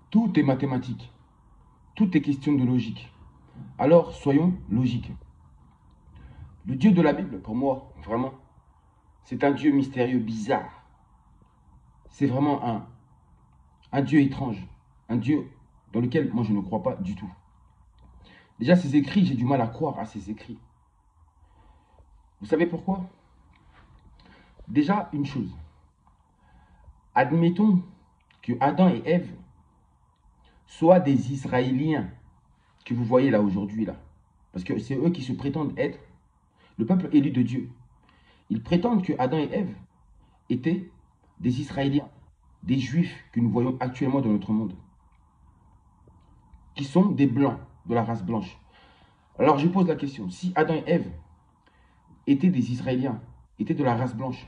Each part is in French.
Tout est mathématique. Tout est question de logique. Alors, soyons logiques. Le Dieu de la Bible, pour moi, vraiment, c'est un Dieu mystérieux, bizarre. C'est vraiment un Dieu étrange. Un Dieu dans lequel moi je ne crois pas du tout. Déjà, ses écrits, j'ai du mal à croire à ses écrits. Vous savez pourquoi? Déjà, une chose. Admettons que Adam et Ève soient des Israéliens que vous voyez là aujourd'hui, là. Parce que c'est eux qui se prétendent être le peuple élu de Dieu. Ils prétendent que Adam et Ève étaient des Israéliens, des Juifs que nous voyons actuellement dans notre monde, qui sont des Blancs, de la race blanche. Alors je pose la question, si Adam et Ève étaient des Israéliens, étaient de la race blanche,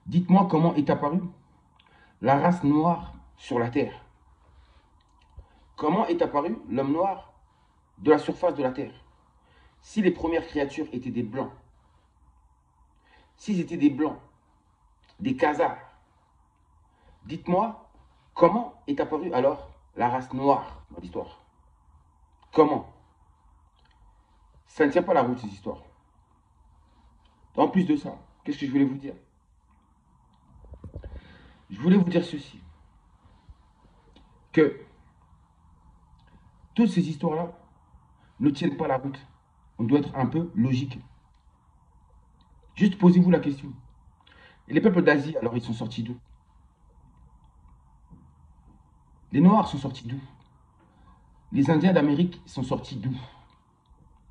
dites-moi comment est apparue la race noire sur la terre. Comment est apparu l'homme noir de la surface de la terre? Si les premières créatures étaient des Blancs, s'ils étaient des Blancs, des Khazars, dites-moi, comment est apparue alors la race noire dans l'histoire? Comment? Ça ne tient pas la route, ces histoires. En plus de ça, qu'est-ce que je voulais vous dire? Je voulais vous dire ceci, que toutes ces histoires-là ne tiennent pas la route. On doit être un peu logique. Juste posez-vous la question. Et les peuples d'Asie, alors ils sont sortis d'où? Les Noirs sont sortis d'où? Les Indiens d'Amérique sont sortis d'où?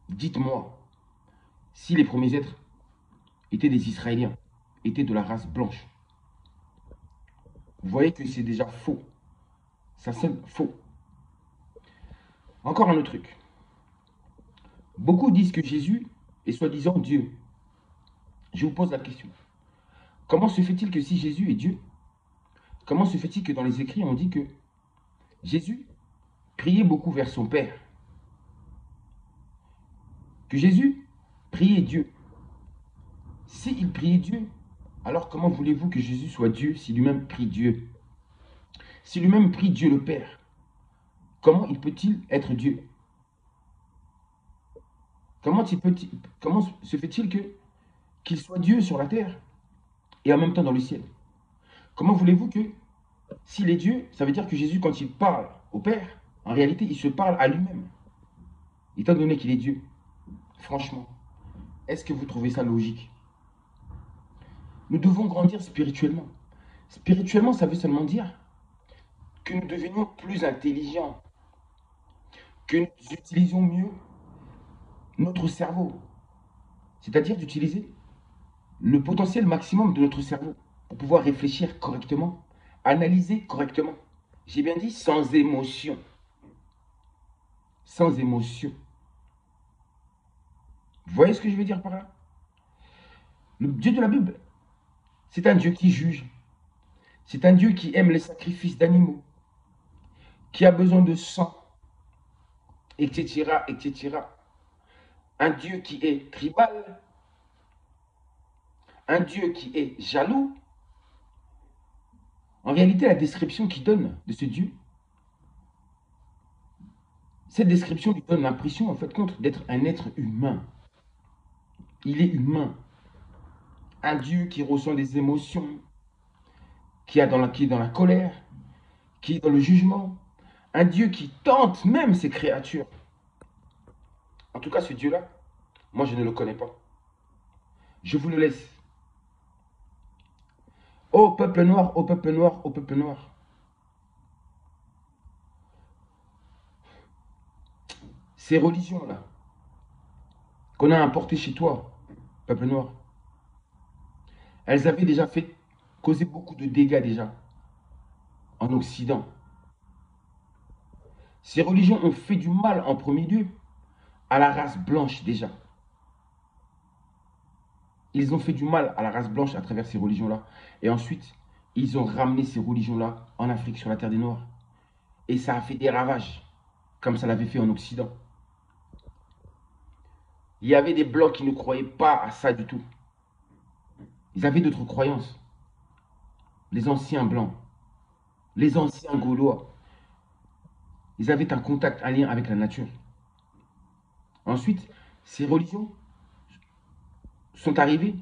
Dites-moi, si les premiers êtres étaient des Israéliens, étaient de la race blanche, vous voyez que c'est déjà faux. Ça sonne faux. Encore un autre truc. Beaucoup disent que Jésus est soi-disant Dieu. Je vous pose la question. Comment se fait-il que si Jésus est Dieu, comment se fait-il que dans les écrits on dit que Jésus priait beaucoup vers son Père? Que Jésus priait Dieu. S'il priait Dieu, alors comment voulez-vous que Jésus soit Dieu si lui-même prie Dieu? Si lui-même prie Dieu le Père, comment il peut-il être Dieu? Comment se fait-il qu'il soit Dieu sur la terre et en même temps dans le ciel? Comment voulez-vous que, s'il est Dieu, ça veut dire que Jésus, quand il parle au Père, en réalité, il se parle à lui-même, étant donné qu'il est Dieu. Franchement, est-ce que vous trouvez ça logique? Nous devons grandir spirituellement. Spirituellement, ça veut seulement dire que nous devenions plus intelligents, que nous utilisions mieux notre cerveau, c'est-à-dire d'utiliser le potentiel maximum de notre cerveau pour pouvoir réfléchir correctement, analyser correctement. J'ai bien dit sans émotion. Sans émotion. Vous voyez ce que je veux dire par là? Le Dieu de la Bible, c'est un Dieu qui juge. C'est un Dieu qui aime les sacrifices d'animaux, qui a besoin de sang, etc., etc. Un Dieu qui est tribal, un Dieu qui est jaloux. En réalité, la description qu'il donne de ce Dieu, cette description lui donne l'impression, en fait, d'être un être humain. Il est humain. Un Dieu qui ressent des émotions, qui est dans la colère, qui est dans le jugement. Un Dieu qui tente même ses créatures. En tout cas, ce Dieu-là, moi, je ne le connais pas. Je vous le laisse. Ô peuple noir, ô peuple noir, ô peuple noir. Ces religions-là, qu'on a importées chez toi, peuple noir, elles avaient déjà fait causer beaucoup de dégâts déjà en Occident. Ces religions ont fait du mal en premier lieu à la race blanche déjà. Ils ont fait du mal à la race blanche à travers ces religions-là. Et ensuite, ils ont ramené ces religions-là en Afrique, sur la terre des Noirs. Et ça a fait des ravages, comme ça l'avait fait en Occident. Il y avait des Blancs qui ne croyaient pas à ça du tout. Ils avaient d'autres croyances. Les anciens Blancs, les anciens Gaulois. Ils avaient un contact, un lien avec la nature. Ensuite, ces religions sont arrivées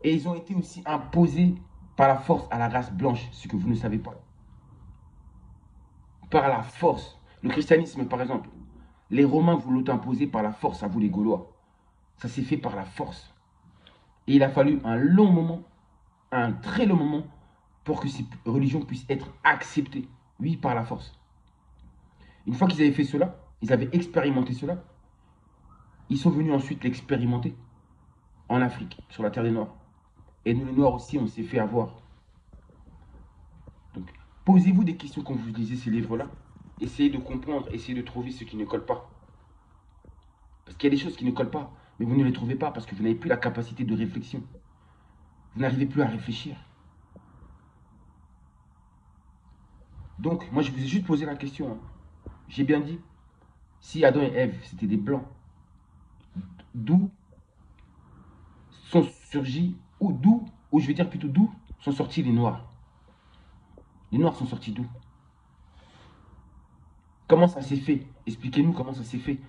et ils ont été aussi imposés par la force à la race blanche, ce que vous ne savez pas. Par la force. Le christianisme, par exemple, les Romains vous l'ont imposé par la force à vous les Gaulois. Ça s'est fait par la force. Et il a fallu un long moment, un très long moment, pour que ces religions puissent être acceptées. Oui, par la force. Une fois qu'ils avaient fait cela, ils avaient expérimenté cela, ils sont venus ensuite l'expérimenter en Afrique, sur la terre des Noirs. Et nous, les Noirs aussi, on s'est fait avoir. Donc, posez-vous des questions quand vous lisez ces livres-là. Essayez de comprendre, essayez de trouver ce qui ne colle pas. Parce qu'il y a des choses qui ne collent pas, mais vous ne les trouvez pas parce que vous n'avez plus la capacité de réflexion. Vous n'arrivez plus à réfléchir. Donc, moi, je vous ai juste posé la question. Hein. J'ai bien dit, si Adam et Ève, c'était des blancs, d'où sont surgis, ou je vais dire plutôt d'où sont sortis les noirs. Les noirs sont sortis d'où? Comment ça s'est fait? Expliquez-nous comment ça s'est fait.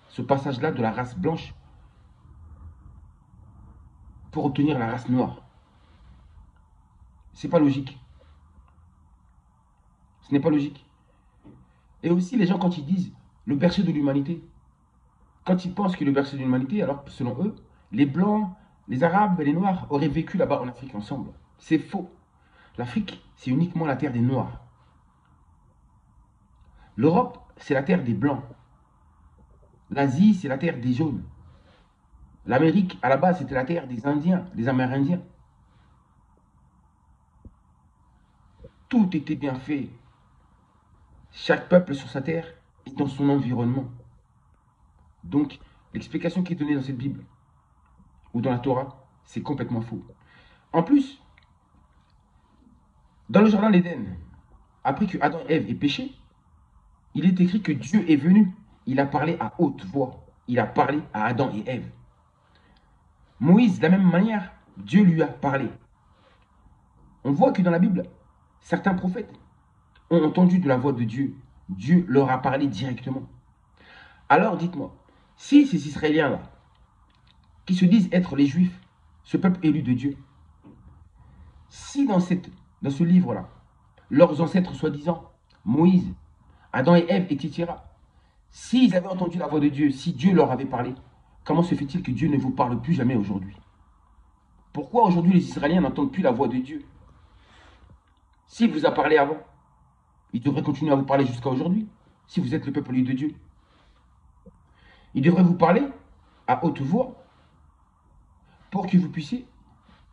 Ce passage-là de la race blanche pour obtenir la race noire. C'est pas logique. Ce n'est pas logique. Et aussi, les gens, quand ils disent le berceau de l'humanité, quand ils pensent que le berceau de l'humanité, alors selon eux, les blancs, les arabes et les noirs auraient vécu là-bas en Afrique ensemble. C'est faux. L'Afrique, c'est uniquement la terre des noirs. L'Europe, c'est la terre des blancs. L'Asie, c'est la terre des jaunes. L'Amérique, à la base, c'était la terre des Indiens, des Amérindiens. Tout était bien fait. Chaque peuple sur sa terre est dans son environnement. Donc, l'explication qui est donnée dans cette Bible ou dans la Torah, c'est complètement faux. En plus, dans le jardin d'Éden, après que Adam et Ève aient péché, il est écrit que Dieu est venu. Il a parlé à haute voix. Il a parlé à Adam et Ève. Moïse, de la même manière, Dieu lui a parlé. On voit que dans la Bible, certains prophètes ont entendu de la voix de Dieu. Dieu leur a parlé directement. Alors dites-moi, si ces Israéliens-là, qui se disent être les Juifs, ce peuple élu de Dieu, si dans ce livre-là, leurs ancêtres soi-disant, Moïse, Adam et Ève, etc., s'ils avaient entendu la voix de Dieu, si Dieu leur avait parlé, comment se fait-il que Dieu ne vous parle plus jamais aujourd'hui? Pourquoi aujourd'hui les Israéliens n'entendent plus la voix de Dieu? S'il vous a parlé avant, il devrait continuer à vous parler jusqu'à aujourd'hui, si vous êtes le peuple élu de Dieu. Il devrait vous parler à haute voix pour que vous puissiez,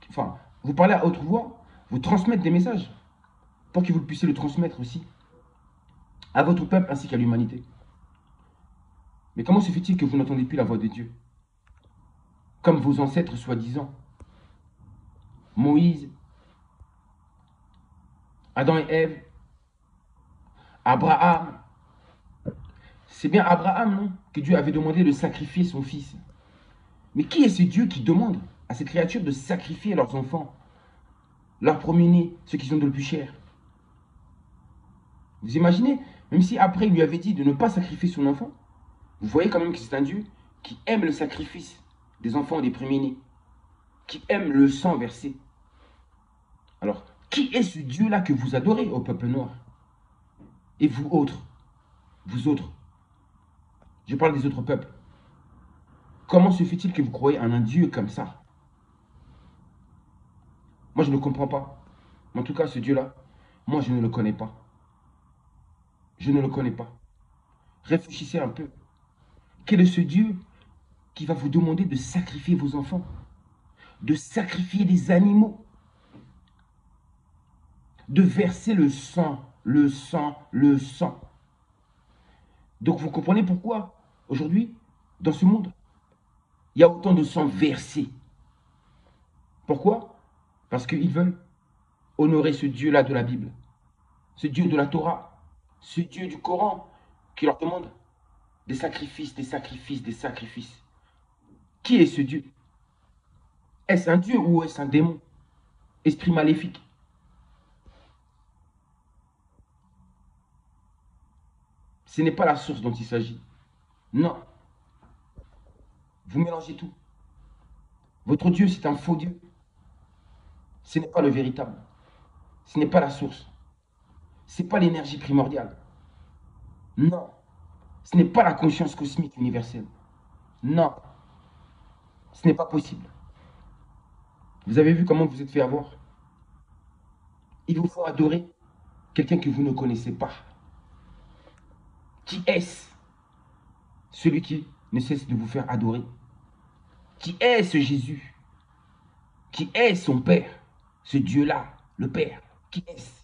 enfin, vous parler à haute voix, vous transmettre des messages pour que vous puissiez le transmettre aussi à votre peuple ainsi qu'à l'humanité. Mais comment se fait-il que vous n'entendez plus la voix de Dieu? Comme vos ancêtres soi-disant, Moïse, Adam et Ève, Abraham. C'est bien Abraham, non? Que Dieu avait demandé de sacrifier son fils. Mais qui est ce Dieu qui demande à cette créature de sacrifier leurs enfants, leurs premiers-nés, ceux qui sont de le plus cher? Vous imaginez? Même si après il lui avait dit de ne pas sacrifier son enfant, vous voyez quand même que c'est un Dieu qui aime le sacrifice des enfants et des premiers-nés, qui aime le sang versé. Alors, qui est ce Dieu-là que vous adorez au peuple noir? Et vous autres, je parle des autres peuples. Comment se fait-il que vous croyez en un Dieu comme ça? Moi, je ne comprends pas. En tout cas, ce Dieu-là, moi, je ne le connais pas. Je ne le connais pas. Réfléchissez un peu. Quel est ce Dieu qui va vous demander de sacrifier vos enfants, de sacrifier des animaux, de verser le sang, le sang, le sang? Donc vous comprenez pourquoi, aujourd'hui, dans ce monde, il y a autant de sang versé. Pourquoi? Parce qu'ils veulent honorer ce Dieu-là de la Bible, ce Dieu de la Torah, ce Dieu du Coran, qui leur demande des sacrifices, des sacrifices, des sacrifices. Qui est ce Dieu? Est-ce un Dieu ou est-ce un démon? Esprit maléfique. Ce n'est pas la source dont il s'agit. Non. Vous mélangez tout. Votre Dieu, c'est un faux Dieu. Ce n'est pas le véritable. Ce n'est pas la source. Ce n'est pas l'énergie primordiale. Non. Ce n'est pas la conscience cosmique universelle. Non. Ce n'est pas possible. Vous avez vu comment vous êtes fait avoir? Il vous faut adorer quelqu'un que vous ne connaissez pas. Qui est-ce? Celui qui ne cesse de vous faire adorer. Qui est ce Jésus? Qui est son Père? Ce Dieu-là, le Père. Qui est-ce?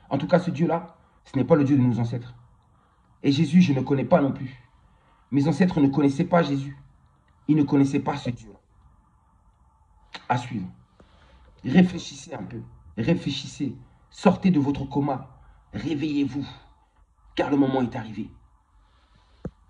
En tout cas, ce Dieu-là, ce n'est pas le Dieu de nos ancêtres. Et Jésus, je ne connais pas non plus. Mes ancêtres ne connaissaient pas Jésus. Ils ne connaissaient pas ce Dieu. À suivre. Réfléchissez un peu. Réfléchissez. Sortez de votre coma. Réveillez-vous. Car le moment est arrivé.